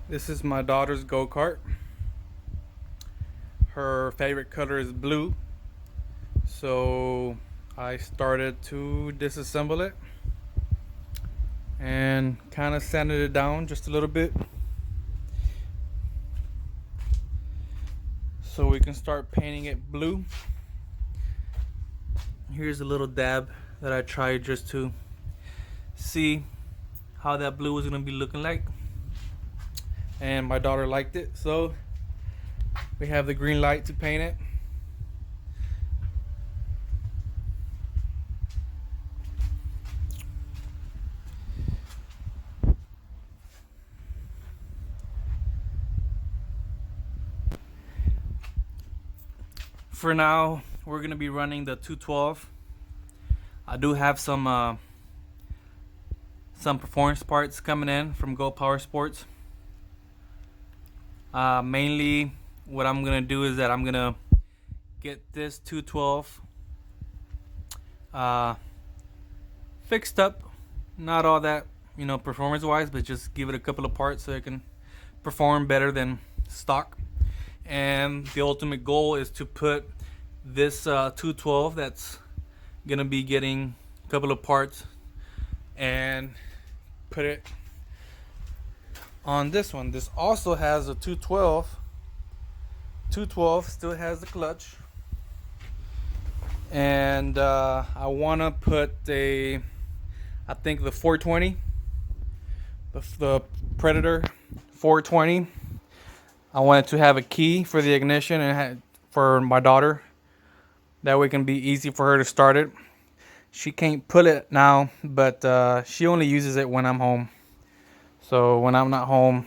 This is my daughter's go-kart. Her favorite color is blue. So I started to disassemble it and kind of sanded it down just a little bit so we can start painting it blue. Here's a little dab that I tried just to see how that blue was going to be looking like. And my daughter liked it, so we have the green light to paint it. For now, we're gonna be running the 212. I do have some performance parts coming in from Go Power Sports. Mainly, what I'm gonna do is that I'm gonna get this 212 fixed up. Not all that, performance-wise, but just give it a couple of parts so it can perform better than stock. And the ultimate goal is to put this 212 that's gonna be getting a couple of parts and put it on this one. This also has a 212. 212 still has the clutch, and I want to put I think the 420, the Predator 420. I wanted to have a key for the ignition and for my daughter. That way it can be easy for her to start it. She can't pull it now, but she only uses it when I'm home. So when I'm not home,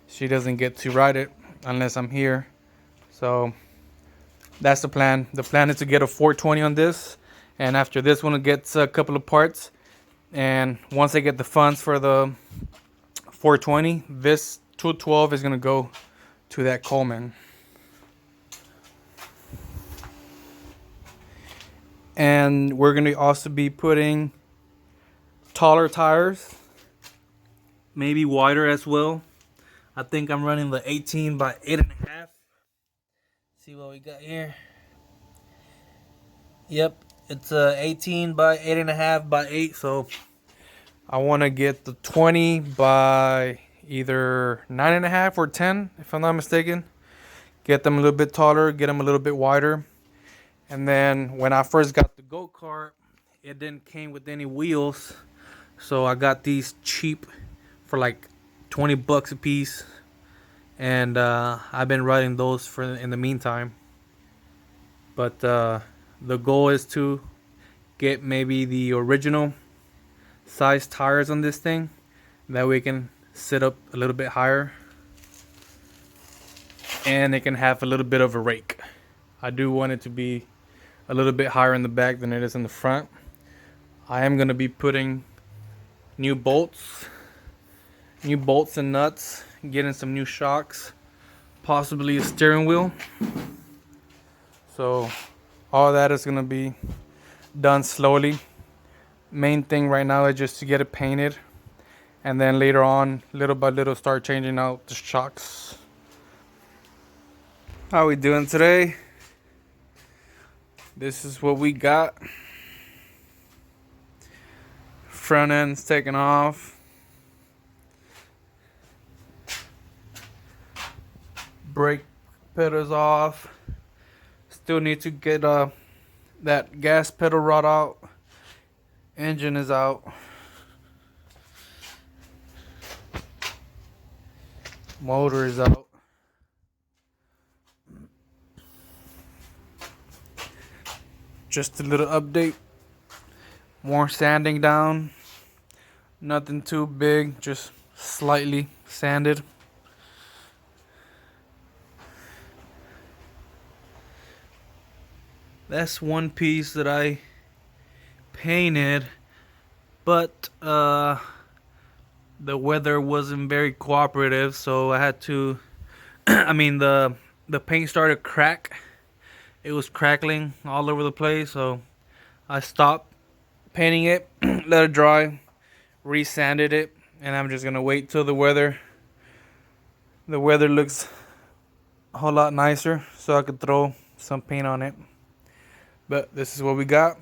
she doesn't get to ride it unless I'm here. So that's the plan. The plan is to get a 420 on this. And after this one, it gets a couple of parts. And once I get the funds for the 420, this 212 is going to go to that Coleman. And we're going to also be putting taller tires, maybe wider as well. I think I'm running the 18 by 8.5. See what we got here. Yep, it's a 18 by 8.5 by 8. So I want to get the 20 by either 9.5 or 10, if I'm not mistaken. Get them a little bit taller, get them a little bit wider. And then when I first got the go-kart, it didn't came with any wheels. So I got these cheap for like $20 a piece. And I've been riding those for in the meantime. But the goal is to get maybe the original size tires on this thing. That way it can sit up a little bit higher. And it can have a little bit of a rake. I do want it to be a little bit higher in the back than it is in the front. I am going to be putting new bolts and nuts, getting some new shocks, possibly a steering wheel. So all that is going to be done slowly. Main thing right now is just to get it painted, and then later on, little by little, start changing out the shocks. How we doing today? This is what we got. Front end's taken off. Brake pedals off. Still need to get that gas pedal rod out. Engine is out. Motor is out. Just a little update. More sanding down. Nothing too big, just slightly sanded. That's one piece that I painted, but the weather wasn't very cooperative, so I had to the paint started to crack. It was crackling all over the place, so I stopped painting it, let it dry, resanded it, and I'm just gonna wait till the weather the weather looks a whole lot nicer, so I could throw some paint on it. But this is what we got.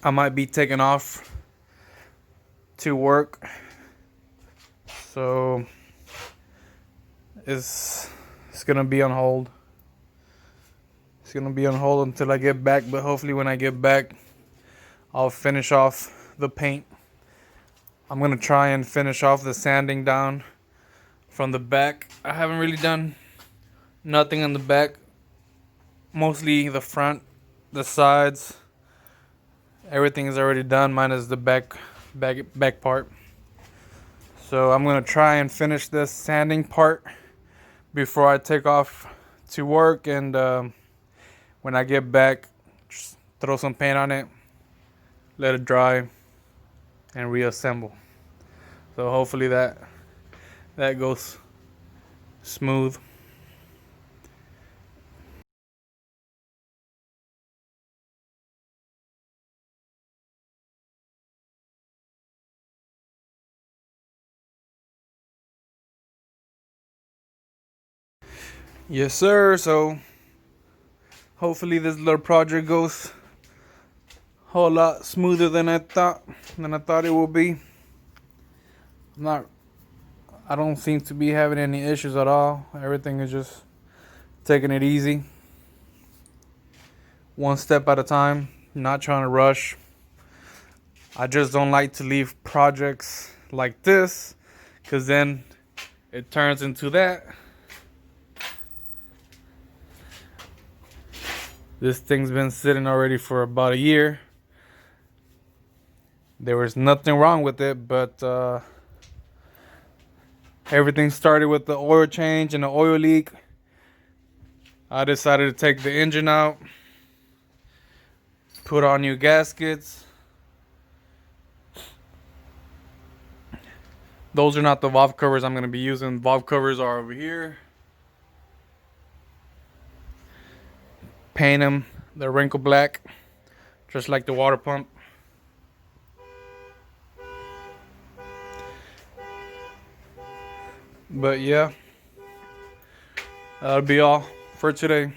I might be taking off to work, so it's gonna be on hold. It's gonna be on hold until I get back, but hopefully when I get back, I'll finish off the paint. I'm gonna try and finish off the sanding down from the back. I haven't really done nothing on the back, mostly the front, the sides. Everything is already done, minus the back part. So I'm gonna try and finish this sanding part before I take off to work, and when I get back, just throw some paint on it, let it dry, and reassemble. So hopefully that goes smooth. Yes, sir. So hopefully this little project goes a whole lot smoother than I thought it would be. I don't seem to be having any issues at all. Everything is just taking it easy, one step at a time, not trying to rush. I just don't like to leave projects like this, because then it turns into that. This thing's been sitting already for about a year. There was nothing wrong with it, but everything started with the oil change and the oil leak. I decided to take the engine out, put on new gaskets. Those are not the valve covers I'm going to be using. Valve covers are over here. Paint them, they're wrinkle black, just like the water pump. But yeah, that'll be all for today.